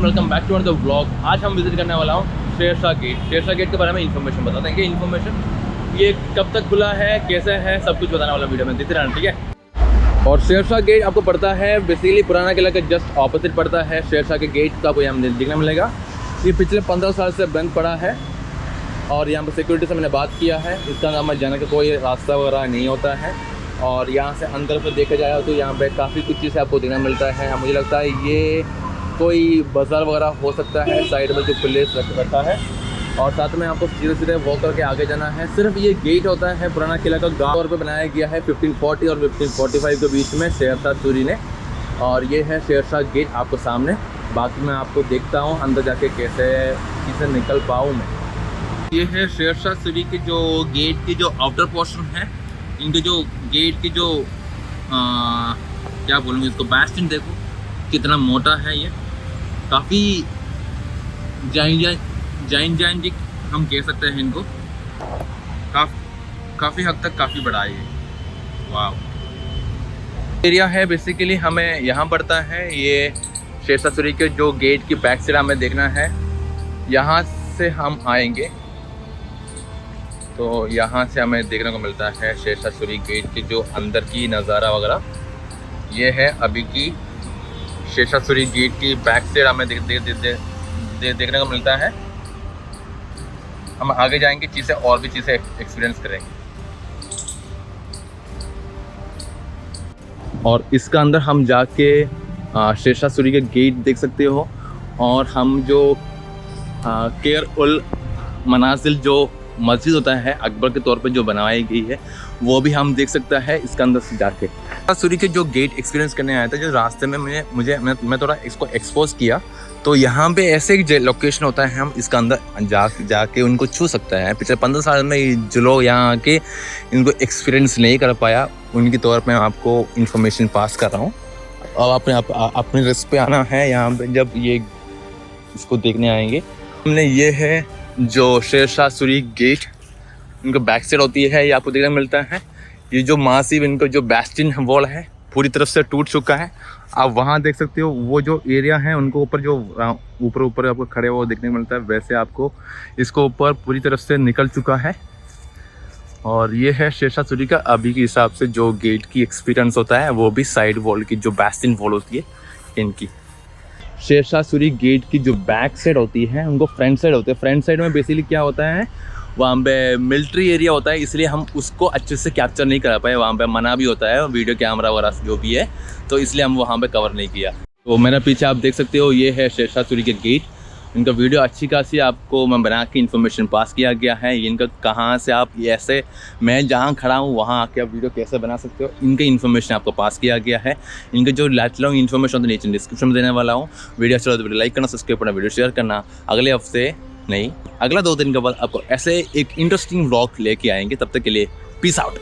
Welcome back to the vlog. आज हम visit करने वाला हूँ शेरशाह गेट। शेरशाह गेट के बारे में इन्फॉर्मेशन बता देंगे। इन्फॉर्मेशन ये कब तक खुला है, कैसे है, सब कुछ बताने वाला वीडियो में, देखते रहना, ठीक है। और शेरशाह गेट आपको पड़ता है बेसिकली पुराना किला के जस्ट ऑपोजिट पड़ता है। शेरशाह के गेट का कोई हमें देखने मिलेगा। ये पिछले 15 साल से बंद पड़ा है और यहाँ पर सिक्योरिटी से मैंने बात किया है। इसका नाम जाने का कोई रास्ता वगैरह नहीं होता है। और यहाँ से अंदर पर देखा जाए तो यहाँ पे काफ़ी कुछ चीज़ें आपको देखने मिलता है। मुझे लगता है ये कोई बाज़ार वगैरह हो सकता है। साइड में जो प्लेस रखा है और साथ में आपको सीधे सीधे वॉक करके आगे जाना है। सिर्फ ये गेट होता है पुराना किला का, गाँव तौर पे बनाया गया है 1540 और 1545 के बीच में शेरशाह सूरी ने। और ये है शेरशाह गेट आपको सामने। बाकी मैं आपको देखता हूँ अंदर जाके कैसे निकल पाऊँ मैं। ये है शेरशाह सूरी के जो गेट की जो आउटर पोर्शन है। इनके जो गेट की जो क्या बोलूँगी इसको, बैस्टिन देखो कितना मोटा है। ये काफ़ी जाइन हम कह सकते हैं इनको। काफ़ी हद तक काफ़ी बड़ा है ये। वाह एरिया है बेसिकली हमें यहाँ पड़ता है। ये शेरशाह सूरी के जो गेट की बैक साइड हमें देखना है। यहाँ से हम आएंगे तो यहाँ से हमें देखने को मिलता है शेरशाह सूरी गेट की जो अंदर की नज़ारा वगैरह। ये है अभी की शेरशाह सूरी गेट की बैक साइड हमें देखने को मिलता है। हम आगे जाएंगे, चीज़ें और भी चीज़ें एक्सपीरियंस करेंगे। और इसका अंदर हम जाके शेरशाह सूरी के गेट देख सकते हो। और हम जो केर उल मनाजिल जो मस्जिद होता है अकबर के तौर पे जो बनाई गई है, वो भी हम देख सकता है इसके अंदर से जाके। सूरी के जो गेट एक्सपीरियंस करने आया था, जो रास्ते में मैं थोड़ा इसको एक्सपोज किया, तो यहाँ पे ऐसे एक लोकेशन होता है, हम इसका अंदर जाके उनको छू सकते हैं। पिछले 15 साल में जो लोग यहाँ आके इनको एक्सपीरियंस नहीं कर पाया, उनके तौर पर मैं आपको इन्फॉर्मेशन पास कर रहा हूँ। और अपने रिस्क पे आना है यहाँ पे जब ये इसको देखने आएंगे। हमने ये है जो शेरशाह सूरी गेट, इनको बैक साइड होती है, ये आपको देखने मिलता है। ये जो मासिव इनका जो बैस्टिन वॉल है पूरी तरफ से टूट चुका है। आप वहाँ देख सकते हो वो जो एरिया है, उनको ऊपर जो ऊपर आपको खड़े हुए देखने को मिलता है, वैसे आपको इसको ऊपर पूरी तरफ से निकल चुका है। और ये है शेरशाह सूरी का अभी के हिसाब से जो गेट की एक्सपीरियंस होता है, वो भी साइड वॉल की जो बैस्टिन वॉल होती है इनकी। शेरशाह सूरी गेट की जो बैक साइड होती है उनको फ्रंट साइड होते हैं। फ्रंट साइड में बेसिकली क्या होता है, वहाँ पे मिलिट्री एरिया होता है, इसलिए हम उसको अच्छे से कैप्चर नहीं कर पाए। वहाँ पे मना भी होता है वीडियो कैमरा वगैरह जो भी है, तो इसलिए हम वहाँ पे कवर नहीं किया। तो मेरे पीछे आप देख सकते हो, ये है शेरशाह सूरी के गेट। इनका वीडियो अच्छी खासी आपको मैं बना के इन्फॉर्मेशन पास किया गया है। इनका कहाँ से आप ऐसे, मैं जहाँ खड़ा हूँ वहाँ आके आप वीडियो कैसे बना सकते हो, इनके इन्फॉर्मेशन आपको पास किया गया है। इनके जो लाइट लॉन्ग इन्फॉर्मेशन तो नीचे डिस्क्रिप्शन में देने वाला हूँ। वीडियो अच्छा लगा तो वीडियो लाइक करना, सब्सक्राइब करना, वीडियो शेयर करना। अगले हफ्ते नहीं, अगला 2 दिन के बाद आपको ऐसे एक इंटरेस्टिंग व्लॉग लेके आएंगे। तब तक के लिए पीस आउट।